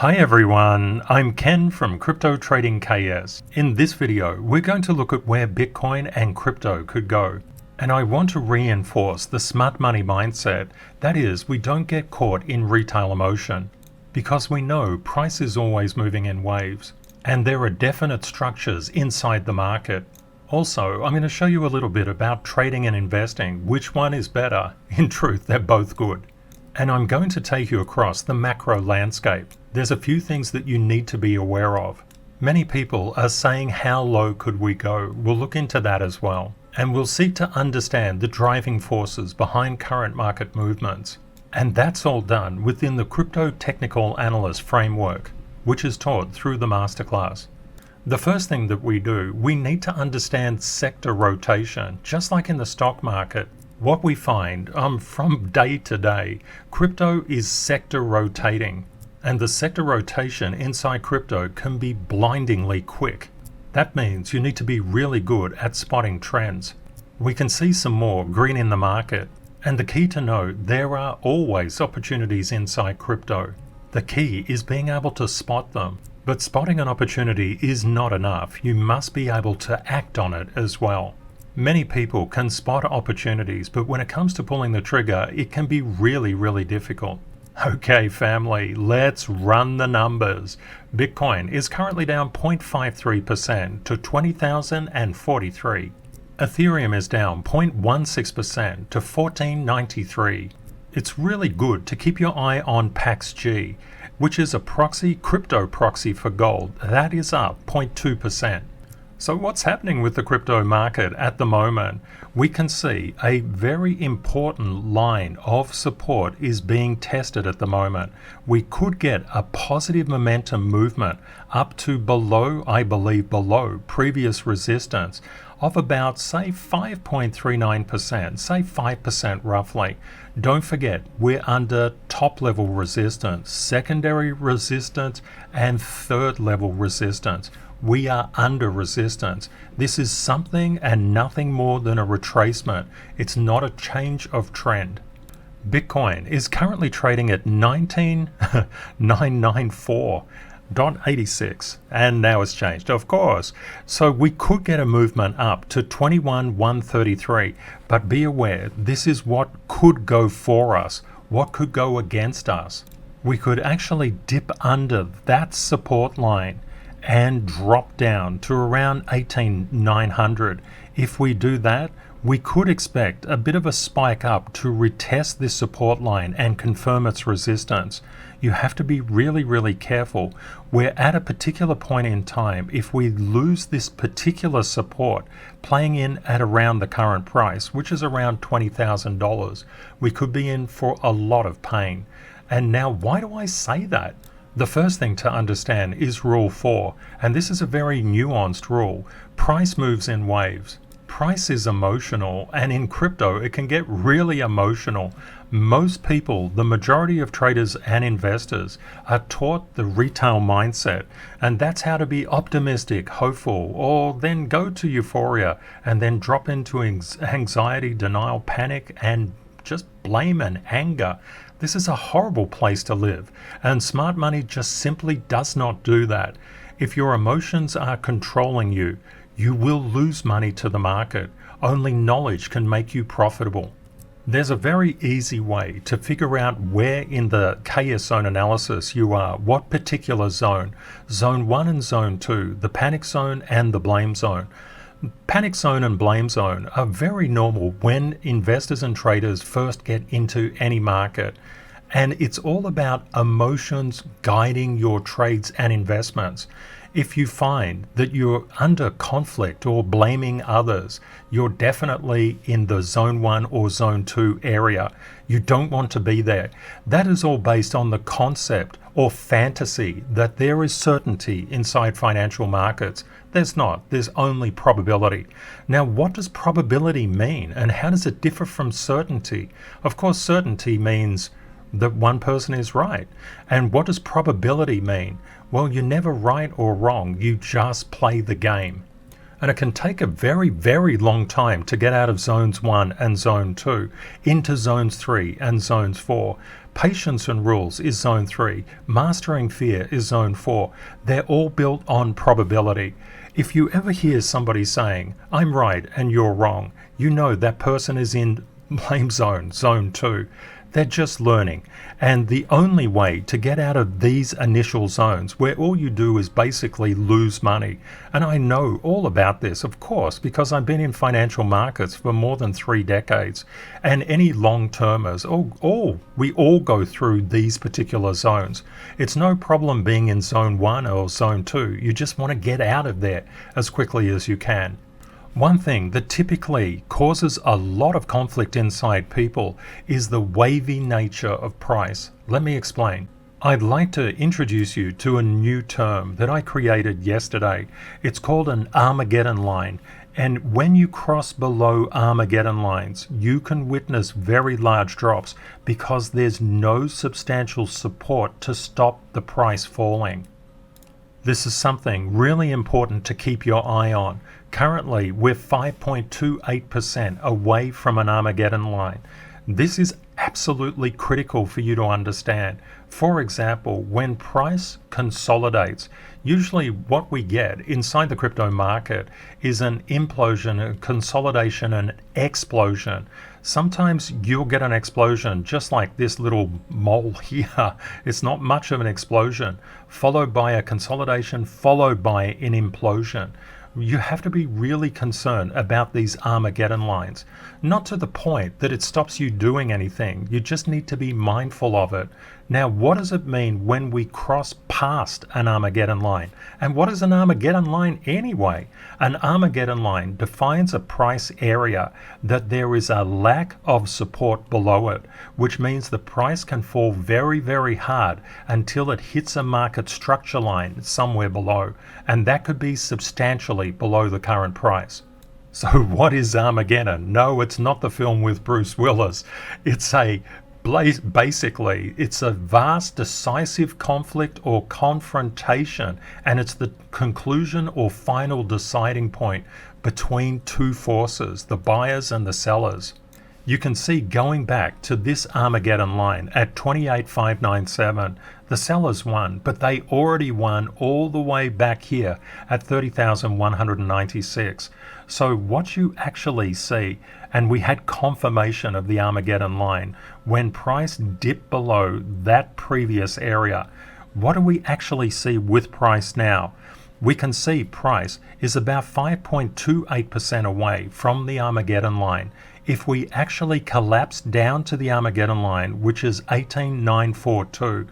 Hi everyone, I'm Ken from CryptoTradingKS. In this video, we're going to look at where Bitcoin and crypto could go. And I want to reinforce the smart money mindset. That is, we don't get caught in retail emotion because we know price is always moving in waves and there are definite structures inside the market. Also, I'm going to show you a little bit about trading and investing. Which one is better? In truth, they're both good. And I'm going to take you across the macro landscape. There's a few things that you need to be aware of. Many people are saying how low could we go? We'll look into that as well. And we'll seek to understand the driving forces behind current market movements. And that's all done within the Crypto Technical Analyst framework, which is taught through the Masterclass. The first thing that we do, we need to understand sector rotation, just like in the stock market. What we find from day to day, crypto is sector rotating, and the sector rotation inside crypto can be blindingly quick. That means you need to be really good at spotting trends. We can see some more green in the market, and the key to know, there are always opportunities inside crypto. The key is being able to spot them, but spotting an opportunity is not enough. You must be able to act on it as well. Many people can spot opportunities, but when it comes to pulling the trigger, it can be really difficult. Okay, family, let's run the numbers. Bitcoin is currently down 0.53% to 20,043. Ethereum is down 0.16% to 1493. It's really good to keep your eye on PAXG, which is a crypto proxy for gold. That is up 0.2%. So what's happening with the crypto market at the moment? We can see a very important line of support is being tested at the moment. We could get a positive momentum movement up to below previous resistance of about, say, 5.39%, say 5% roughly. Don't forget, we're under top level resistance, secondary resistance, and third level resistance. We are under resistance. This is something and nothing more than a retracement. It's not a change of trend. Bitcoin is currently trading at 19,994.86, and now it's changed, of course. So we could get a movement up to 21,133, but be aware, this is what could go for us, what could go against us. We could actually dip under that support line and drop down to around 18,900. If we do that, we could expect a bit of a spike up to retest this support line and confirm its resistance. You have to be really careful. We're at a particular point in time. If we lose this particular support, playing in at around the current price, which is around $20,000, we could be in for a lot of pain. And now, why do I say that? The first thing to understand is Rule 4, and this is a very nuanced rule. Price moves in waves. Price is emotional, and in crypto it can get really emotional. Most people, the majority of traders and investors, are taught the retail mindset, and that's how to be optimistic, hopeful, or then go to euphoria and then drop into anxiety, denial, panic, and just blame and anger. This is a horrible place to live, and smart money just simply does not do that. If your emotions are controlling you, you will lose money to the market. Only knowledge can make you profitable. There's a very easy way to figure out where in the KS zone analysis you are, what particular zone. Zone 1 and Zone 2, the panic zone and the blame zone. Panic zone and blame zone are very normal when investors and traders first get into any market. And it's all about emotions guiding your trades and investments. If you find that you're under conflict or blaming others, you're definitely in the Zone 1 or Zone 2 area. You don't want to be there. That is all based on the concept or fantasy that there is certainty inside financial markets. There's not. There's only probability. Now, what does probability mean, and how does it differ from certainty? Of course, certainty means that one person is right. And what does probability mean? Well, you're never right or wrong. You just play the game. And it can take a very, very long time to get out of zones 1 and zone 2 into zones 3 and zones 4. Patience and rules is zone 3. Mastering fear is zone 4. They're all built on probability. If you ever hear somebody saying, I'm right and you're wrong, you know that person is in blame zone 2. They're just learning. And the only way to get out of these initial zones where all you do is basically lose money, and I know all about this, of course, because I've been in financial markets for more than 3 decades, and any long-termers, we all go through these particular zones. It's no problem being in zone 1 or zone 2. You just want to get out of there as quickly as you can. One thing that typically causes a lot of conflict inside people is the wavy nature of price. Let me explain. I'd like to introduce you to a new term that I created yesterday. It's called an Armageddon Line. And when you cross below Armageddon lines, you can witness very large drops because there's no substantial support to stop the price falling. This is something really important to keep your eye on. Currently, we're 5.28% away from an Armageddon line. This is absolutely critical for you to understand. For example, when price consolidates, usually what we get inside the crypto market is an implosion, a consolidation, an explosion. Sometimes you'll get an explosion just like this little mole here. It's not much of an explosion, followed by a consolidation, followed by an implosion. You have to be really concerned about these Armageddon lines. Not to the point that it stops you doing anything. You just need to be mindful of it. Now, what does it mean when we cross past an Armageddon line? And what is an Armageddon line anyway? An Armageddon line defines a price area that there is a lack of support below it, which means the price can fall very, very hard until it hits a market structure line somewhere below. And that could be substantially below the current price. So what is Armageddon? No, it's not the film with Bruce Willis. Basically, it's a vast, decisive conflict or confrontation, and it's the conclusion or final deciding point between two forces, the buyers and the sellers. You can see going back to this Armageddon line at 28,597, the sellers won, but they already won all the way back here at 30,196. So what you actually see, and we had confirmation of the Armageddon line, when price dipped below that previous area, what do we actually see with price now? We can see price is about 5.28% away from the Armageddon line. If we actually collapse down to the Armageddon line, which is 18,942,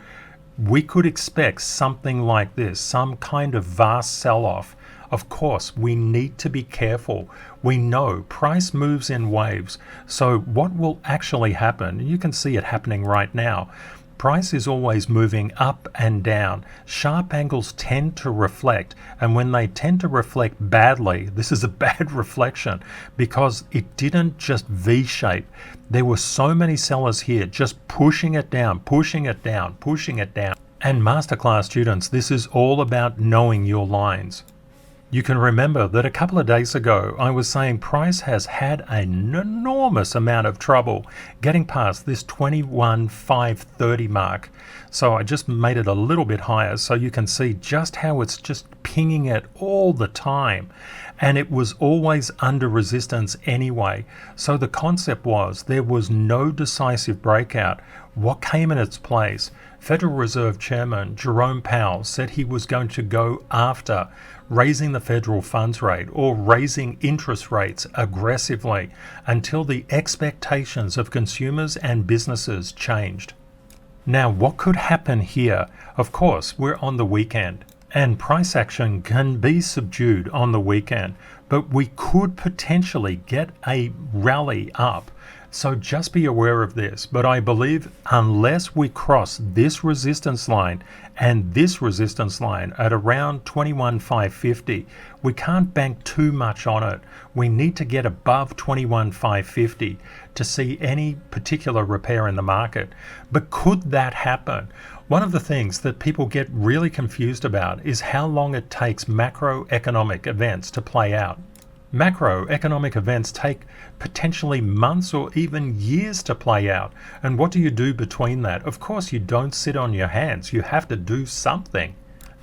we could expect something like this, some kind of vast sell-off. Of course, we need to be careful. We know price moves in waves. So what will actually happen? You can see it happening right now. Price is always moving up and down. Sharp angles tend to reflect, and when they tend to reflect badly, this is a bad reflection because it didn't just V-shape. There were so many sellers here just pushing it down, pushing it down, pushing it down. And Masterclass students, this is all about knowing your lines. You can remember that a couple of days ago I was saying price has had an enormous amount of trouble getting past this 21,530 mark. So I just made it a little bit higher so you can see just how it's just pinging it all the time. And it was always under resistance anyway. So the concept was there was no decisive breakout. What came in its place? Federal Reserve Chairman Jerome Powell said he was going to go after raising the federal funds rate or raising interest rates aggressively until the expectations of consumers and businesses changed. Now, what could happen here? Of course, we're on the weekend, and price action can be subdued on the weekend, but we could potentially get a rally up. So just be aware of this. But I believe unless we cross this resistance line and this resistance line at around 21,550, we can't bank too much on it. We need to get above 21,550 to see any particular repair in the market. But could that happen? One of the things that people get really confused about is how long it takes macroeconomic events to play out. Macroeconomic events take potentially months or even years to play out. And what do you do between that? Of course, you don't sit on your hands. You have to do something.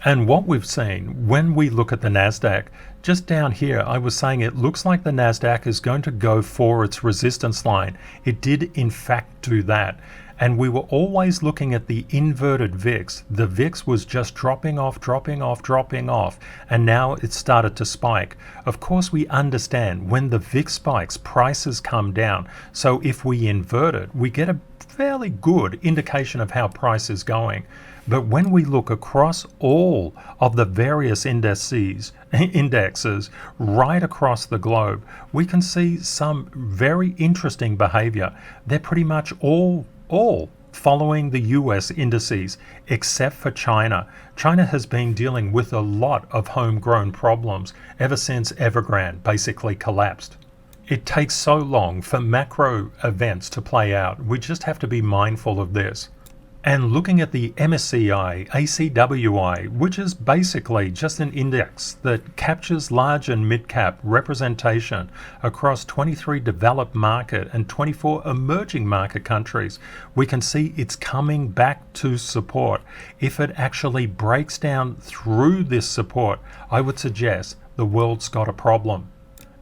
And what we've seen when we look at the NASDAQ, just down here, I was saying it looks like the NASDAQ is going to go for its resistance line. It did in fact do that. And we were always looking at the inverted VIX. The VIX was just dropping off, and now it started to spike. Of course, we understand when the VIX spikes, prices come down. So if we invert it, we get a fairly good indication of how price is going. But when we look across all of the various indexes right across the globe, we can see some very interesting behavior. They're pretty much all following the US indices, except for China. China has been dealing with a lot of homegrown problems ever since Evergrande basically collapsed. It takes so long for macro events to play out. We just have to be mindful of this. And looking at the MSCI ACWI, which is basically just an index that captures large and mid-cap representation across 23 developed market and 24 emerging market countries, we can see it's coming back to support. If it actually breaks down through this support, I would suggest the world's got a problem.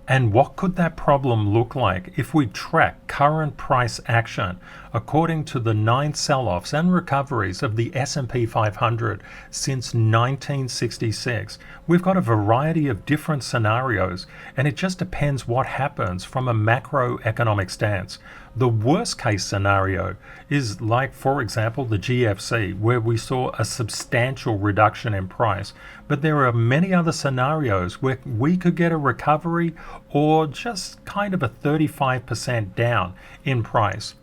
And what could that problem look like if we track current price action according to the 9 sell-offs and recoveries of the S&P 500 since 1966? We've got a variety of different scenarios, and it just depends what happens from a macroeconomic stance. The worst case scenario is like, for example, the GFC, where we saw a substantial reduction in price. But there are many other scenarios where we could get a recovery or just kind of a 35% down in price.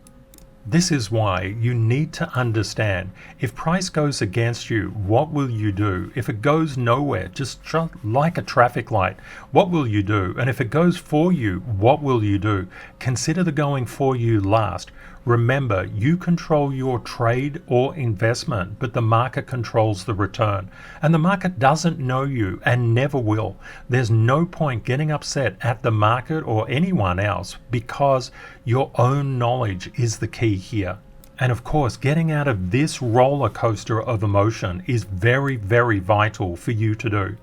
This is why you need to understand, if price goes against you, what will you do? If it goes nowhere, just like a traffic light, what will you do? And if it goes for you, what will you do? Consider the going for you last. Remember, you control your trade or investment, but the market controls the return. And the market doesn't know you and never will. There's no point getting upset at the market or anyone else, because your own knowledge is the key here. And of course, getting out of this roller coaster of emotion is very, very vital for you to do.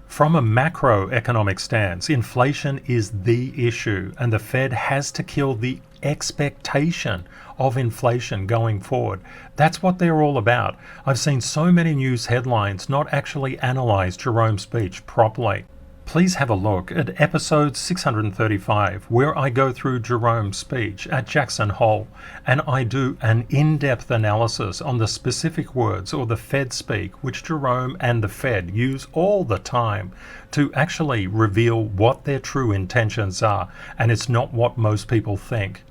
From a macroeconomic stance, inflation is the issue, and the Fed has to kill the expectation of inflation going forward. That's what they're all about. I've seen so many news headlines not actually analyze Jerome's speech properly. Please have a look at episode 635, where I go through Jerome's speech at Jackson Hole, and I do an in-depth analysis on the specific words or the Fed speak, which Jerome and the Fed use all the time to actually reveal what their true intentions are, and it's not what most people think.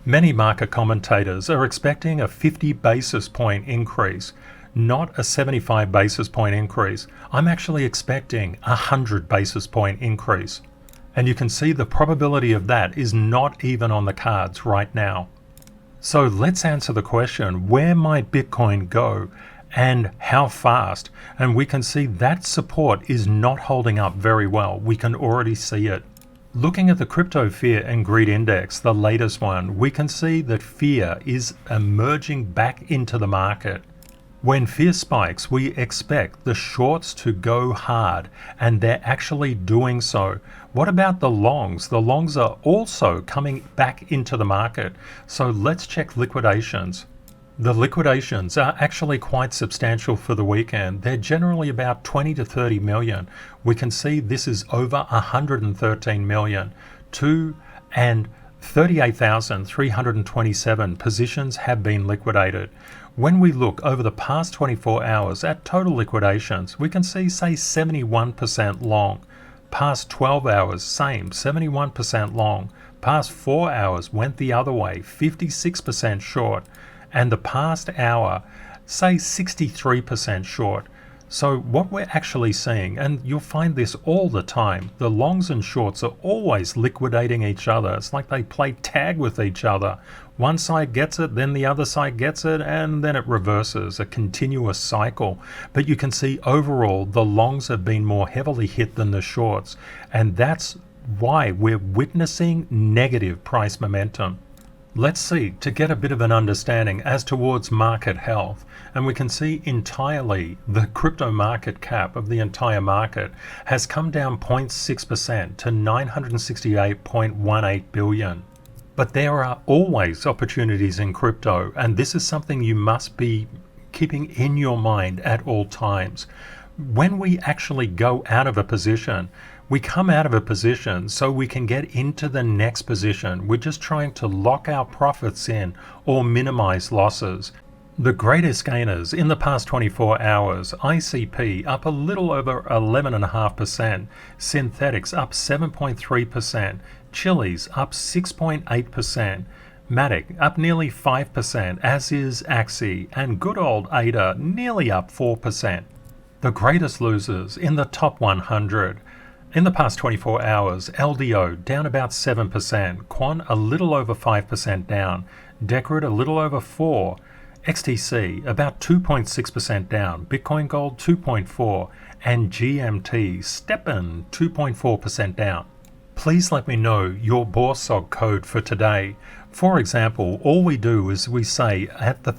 Many market commentators are expecting a 50 basis point increase, not a 75 basis point increase. I'm actually expecting a 100 basis point increase. And you can see the probability of that is not even on the cards right now. So let's answer the question, where might Bitcoin go and how fast? And we can see that support is not holding up very well. We can already see it. Looking at the Crypto Fear and Greed Index, the latest one, we can see that fear is emerging back into the market. When fear spikes, we expect the shorts to go hard, and they're actually doing so. What about the longs? The longs are also coming back into the market. So let's check liquidations. The liquidations are actually quite substantial for the weekend. They're generally about 20 to 30 million. We can see this is over 113 million. 38,327 positions have been liquidated. When we look over the past 24 hours at total liquidations, we can see, say, 71% long. Past 12 hours, same, 71% long. Past 4 hours went the other way, 56% short. And the past hour, say 63% short. So what we're actually seeing, and you'll find this all the time, the longs and shorts are always liquidating each other. It's like they play tag with each other. One side gets it, then the other side gets it, and then it reverses, a continuous cycle. But you can see overall the longs have been more heavily hit than the shorts, and that's why we're witnessing negative price momentum. Let's see, to get a bit of an understanding as towards market health, and we can see entirely the crypto market cap of the entire market has come down 0.6% to 968.18 billion. But there are always opportunities in crypto, and this is something you must be keeping in your mind at all times. When we actually go out of a position, we come out of a position so we can get into the next position. We're just trying to lock our profits in or minimize losses. The greatest gainers in the past 24 hours, ICP up a little over 11.5%, Synthetics up 7.3%, Chili's up 6.8%, Matic up nearly 5%, as is Axie, and good old ADA nearly up 4%. The greatest losers in the top 100. In the past 24 hours, LDO down about 7%, Quan a little over 5% down, Decred a little over 4%, XTC about 2.6% down, Bitcoin Gold 2.4%, and GMT stepping 2.4% down. Please let me know your BORSOG code for today. For example, all we do is we say at the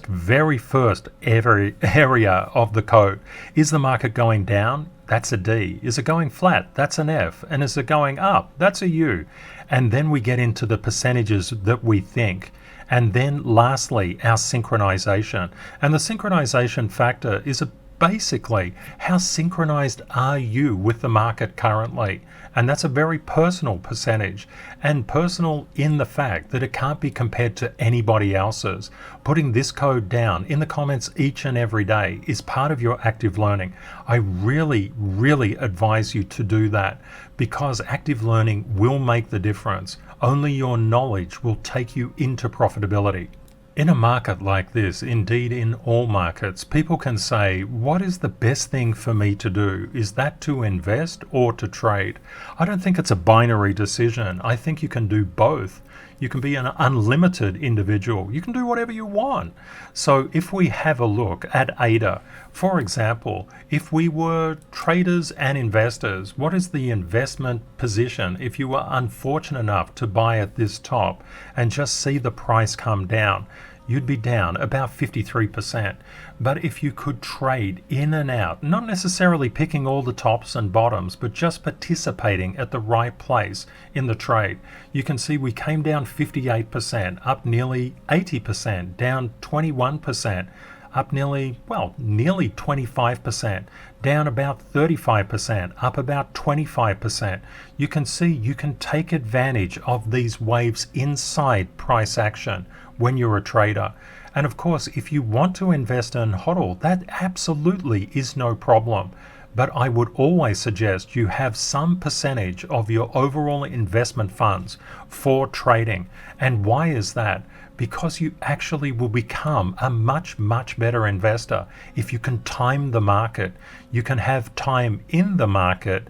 very first area of the code, is the market going down? That's a D. Is it going flat? That's an F. And is it going up? That's a U. And then we get into the percentages that we think. And then lastly, our synchronization. And the synchronization factor is basically how synchronized are you with the market currently? And that's a very personal percentage, and personal in the fact that it can't be compared to anybody else's. Putting this code down in the comments each and every day is part of your active learning. I really, really advise you to do that, because active learning will make the difference. Only your knowledge will take you into profitability. In a market like this, indeed in all markets, people can say, what is the best thing for me to do? Is that to invest or to trade? I don't think it's a binary decision. I think you can do both. You can be an unlimited individual. You can do whatever you want. So if we have a look at ADA, for example, if we were traders and investors, what is the investment position if you were unfortunate enough to buy at this top and just see the price come down? You'd be down about 53%. But if you could trade in and out, not necessarily picking all the tops and bottoms, but just participating at the right place in the trade, you can see we came down 58%, up nearly 80%, down 21%, up nearly 25%, down about 35%, up about 25%. You can see you can take advantage of these waves inside price action when you're a trader. And of course, if you want to invest in HODL, that absolutely is no problem. But I would always suggest you have some percentage of your overall investment funds for trading. And why is that? Because you actually will become a much, much better investor if you can time the market. You can have time in the market.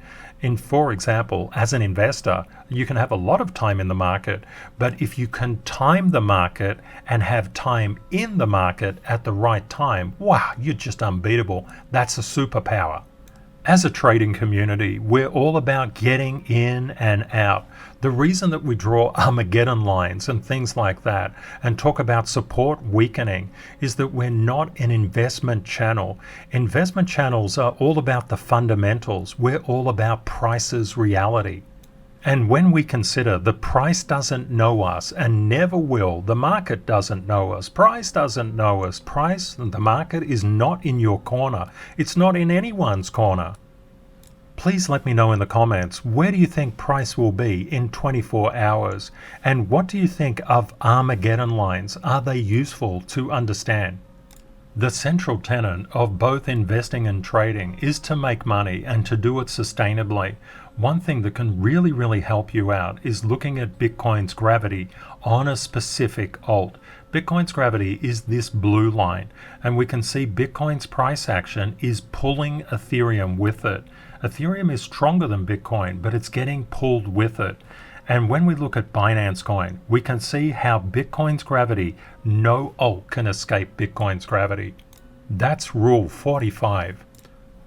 For example, as an investor, you can have a lot of time in the market, but if you can time the market and have time in the market at the right time, wow, you're just unbeatable. That's a superpower. As a trading community, we're all about getting in and out. The reason that we draw Armageddon lines and things like that and talk about support weakening is that we're not an investment channel. Investment channels are all about the fundamentals. We're all about price's reality. And when we consider the price doesn't know us and never will, the market doesn't know us, price doesn't know us, the market is not in your corner. It's not in anyone's corner. Please let me know in the comments, where do you think price will be in 24 hours? And what do you think of Armageddon lines? Are they useful to understand? The central tenet of both investing and trading is to make money and to do it sustainably. One thing that can really, really help you out is looking at Bitcoin's gravity on a specific alt. Bitcoin's gravity is this blue line, and we can see Bitcoin's price action is pulling Ethereum with it. Ethereum is stronger than Bitcoin, but it's getting pulled with it. And when we look at Binance Coin, we can see how Bitcoin's gravity, no alt can escape Bitcoin's gravity. That's rule 45.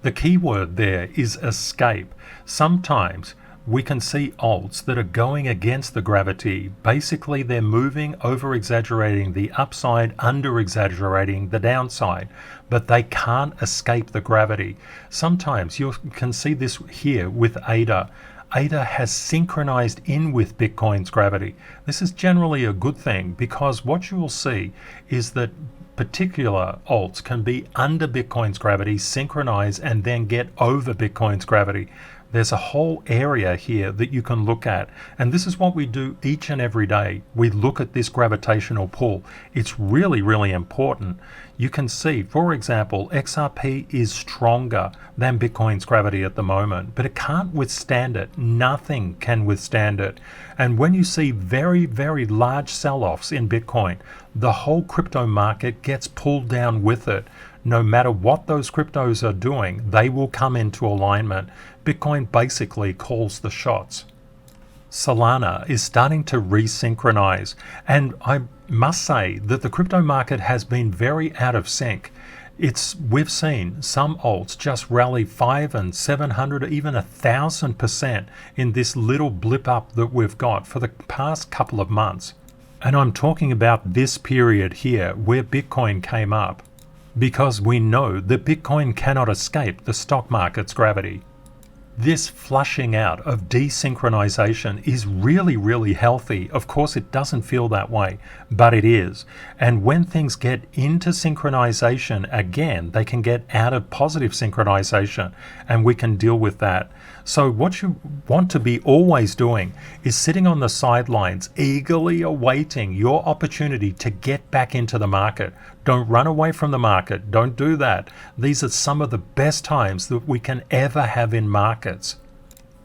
The key word there is escape. Sometimes we can see alts that are going against the gravity. Basically, they're moving, over-exaggerating the upside, under-exaggerating the downside, but they can't escape the gravity. Sometimes you can see this here with ADA. ADA has synchronized in with Bitcoin's gravity. This is generally a good thing, because what you will see is that particular alts can be under Bitcoin's gravity, synchronize, and then get over Bitcoin's gravity. There's a whole area here that you can look at, and this is what we do each and every day. We look at this gravitational pull. It's really, really important. You can see, for example, XRP is stronger than Bitcoin's gravity at the moment, but it can't withstand it. Nothing can withstand it. And when you see very, very large sell-offs in Bitcoin, the whole crypto market gets pulled down with it. No matter what those cryptos are doing, they will come into alignment. Bitcoin basically calls the shots. Solana is starting to resynchronize, and I must say that the crypto market has been very out of sync. We've seen some alts just rally 500 and 700, even 1,000% in this little blip up that we've got for the past couple of months. And I'm talking about this period here where Bitcoin came up, because we know that Bitcoin cannot escape the stock market's gravity. This flushing out of desynchronization is really, really healthy. Of course, it doesn't feel that way, but it is. And when things get into synchronization again, they can get out of positive synchronization, and we can deal with that. So what you want to be always doing is sitting on the sidelines, eagerly awaiting your opportunity to get back into the market. Don't run away from the market. Don't do that. These are some of the best times that we can ever have in markets.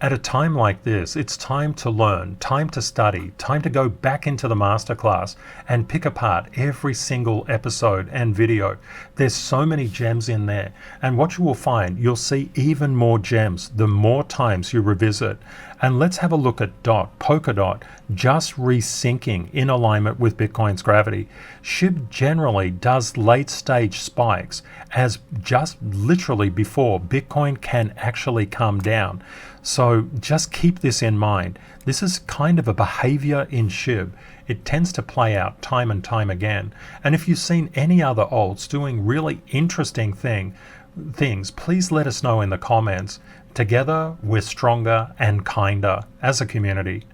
At a time like this, it's time to learn, time to study, time to go back into the masterclass and pick apart every single episode and video. There's so many gems in there, and what you will find, you'll see even more gems the more times you revisit. And let's have a look at Polkadot just resyncing in alignment with Bitcoin's gravity. SHIB generally does late stage spikes as just literally before Bitcoin can actually come down. So just keep this in mind. This is kind of a behavior in SHIB. It tends to play out time and time again. And if you've seen any other alts doing really interesting things, please let us know in the comments. Together, we're stronger and kinder as a community.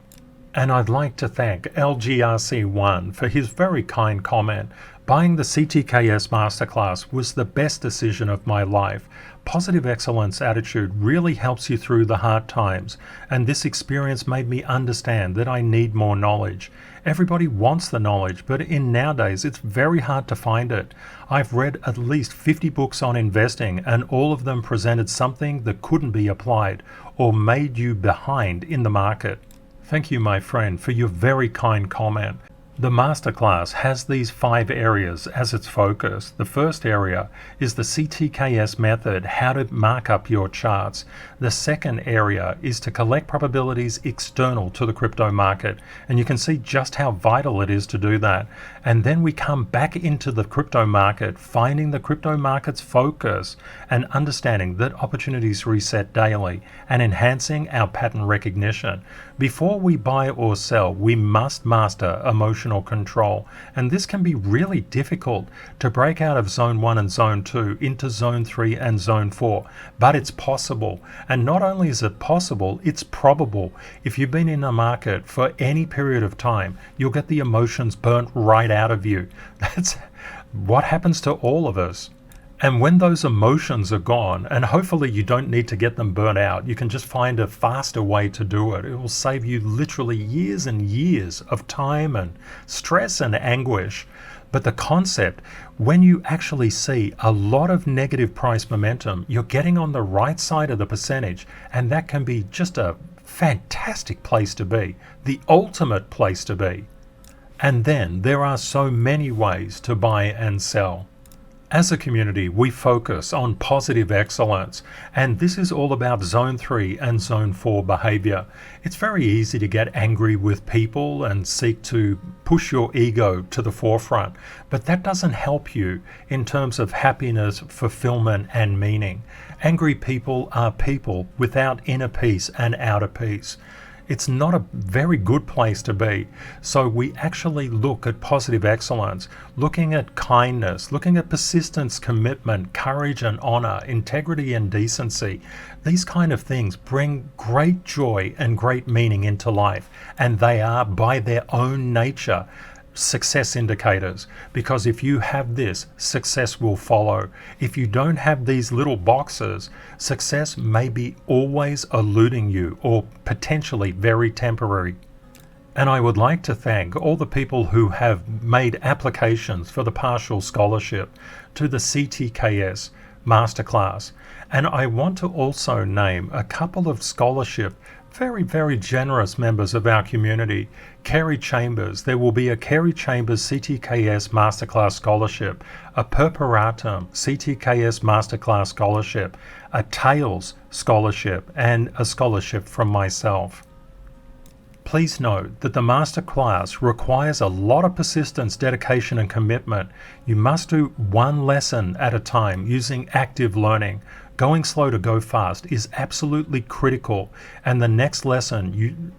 And I'd like to thank LGRC1 for his very kind comment. Buying the CTKS Masterclass was the best decision of my life. Positive excellence attitude really helps you through the hard times, and this experience made me understand that I need more knowledge. Everybody wants the knowledge, but in nowadays it's very hard to find it. I've read at least 50 books on investing, and all of them presented something that couldn't be applied or made you behind in the market. Thank you, my friend, for your very kind comment. The masterclass has these 5 areas as its focus. The first area is the CTKS method, how to mark up your charts. The second area is to collect probabilities external to the crypto market, and you can see just how vital it is to do that. And then we come back into the crypto market, finding the crypto market's focus and understanding that opportunities reset daily and enhancing our pattern recognition. Before we buy or sell, we must master emotional control, and this can be really difficult to break out of zone 1 and zone 2 into zone 3 and zone 4, but it's possible. And not only is it possible, it's probable. If you've been in a market for any period of time, you'll get the emotions burnt right out of you. That's what happens to all of us. And when those emotions are gone, and hopefully you don't need to get them burnt out, you can just find a faster way to do it. It will save you literally years and years of time and stress and anguish. But the concept, when you actually see a lot of negative price momentum, you're getting on the right side of the percentage, and that can be just a fantastic place to be, the ultimate place to be. And then there are so many ways to buy and sell. As a community, we focus on positive excellence, and this is all about Zone 3 and Zone 4 behavior. It's very easy to get angry with people and seek to push your ego to the forefront, but that doesn't help you in terms of happiness, fulfillment, and meaning. Angry people are people without inner peace and outer peace. It's not a very good place to be. So we actually look at positive excellence, looking at kindness, looking at persistence, commitment, courage and honor, integrity and decency. These kind of things bring great joy and great meaning into life, and they are, by their own nature, success indicators, because if you have this, success will follow. If you don't have these little boxes, success may be always eluding you or potentially very temporary. And I would like to thank all the people who have made applications for the partial scholarship to the CTKS Masterclass. And I want to also name a couple of scholarship very generous members of our community. Kerry Chambers, there will be a Kerry Chambers CTKS Masterclass Scholarship, a Perperatum CTKS Masterclass Scholarship, a Tails Scholarship, and a scholarship from myself. Please note that the Masterclass requires a lot of persistence, dedication and commitment. You must do one lesson at a time using active learning. Going slow to go fast is absolutely critical, and the next lesson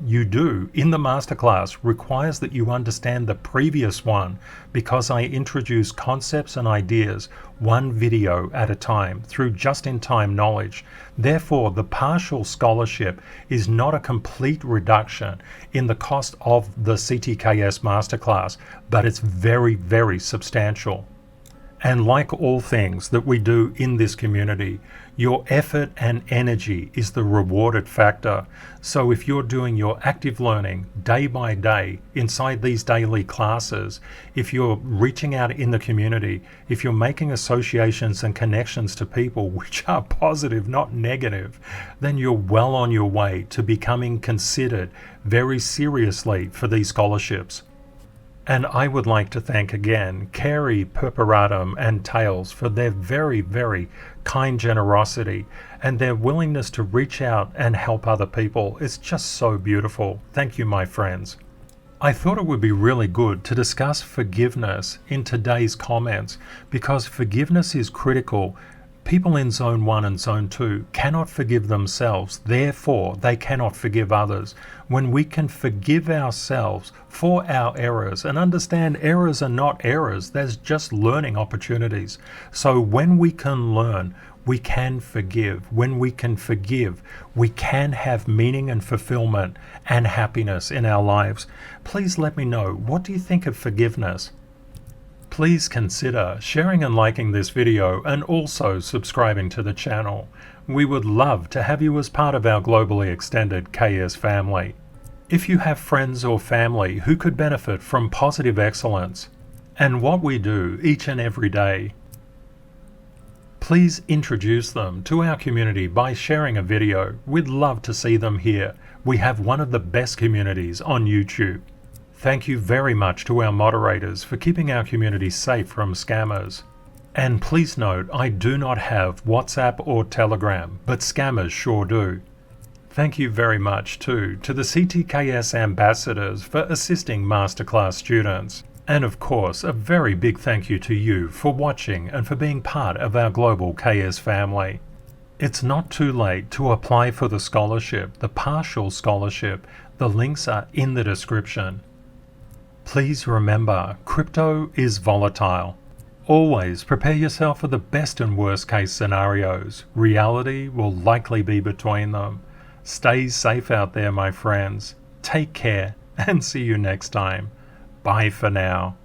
you do in the masterclass requires that you understand the previous one, because I introduce concepts and ideas one video at a time through just-in-time knowledge. Therefore, the partial scholarship is not a complete reduction in the cost of the CTKS Masterclass, but it's very substantial. And like all things that we do in this community, your effort and energy is the rewarded factor. So if you're doing your active learning day by day inside these daily classes, if you're reaching out in the community, if you're making associations and connections to people which are positive, not negative, then you're well on your way to becoming considered very seriously for these scholarships. And I would like to thank again Kerry, Perperatum and Tails for their very kind generosity and their willingness to reach out and help other people. It's just so beautiful. Thank you, my friends. I thought it would be really good to discuss forgiveness in today's comments, because forgiveness is critical. People in Zone 1 and Zone 2 cannot forgive themselves, therefore they cannot forgive others. When we can forgive ourselves for our errors and understand errors are not errors, there's just learning opportunities. So when we can learn, we can forgive. When we can forgive, we can have meaning and fulfillment and happiness in our lives. Please let me know, what do you think of forgiveness? Please consider sharing and liking this video and also subscribing to the channel. We would love to have you as part of our globally extended KS family. If you have friends or family who could benefit from positive excellence and what we do each and every day, please introduce them to our community by sharing a video. We'd love to see them here. We have one of the best communities on YouTube. Thank you very much to our moderators for keeping our community safe from scammers. And please note, I do not have WhatsApp or Telegram, but scammers sure do. Thank you very much too to the CTKS ambassadors for assisting Masterclass students. And of course, a very big thank you to you for watching and for being part of our global KS family. It's not too late to apply for the scholarship, the partial scholarship. The links are in the description. Please remember, crypto is volatile. Always prepare yourself for the best and worst case scenarios. Reality will likely be between them. Stay safe out there, my friends. Take care and see you next time. Bye for now.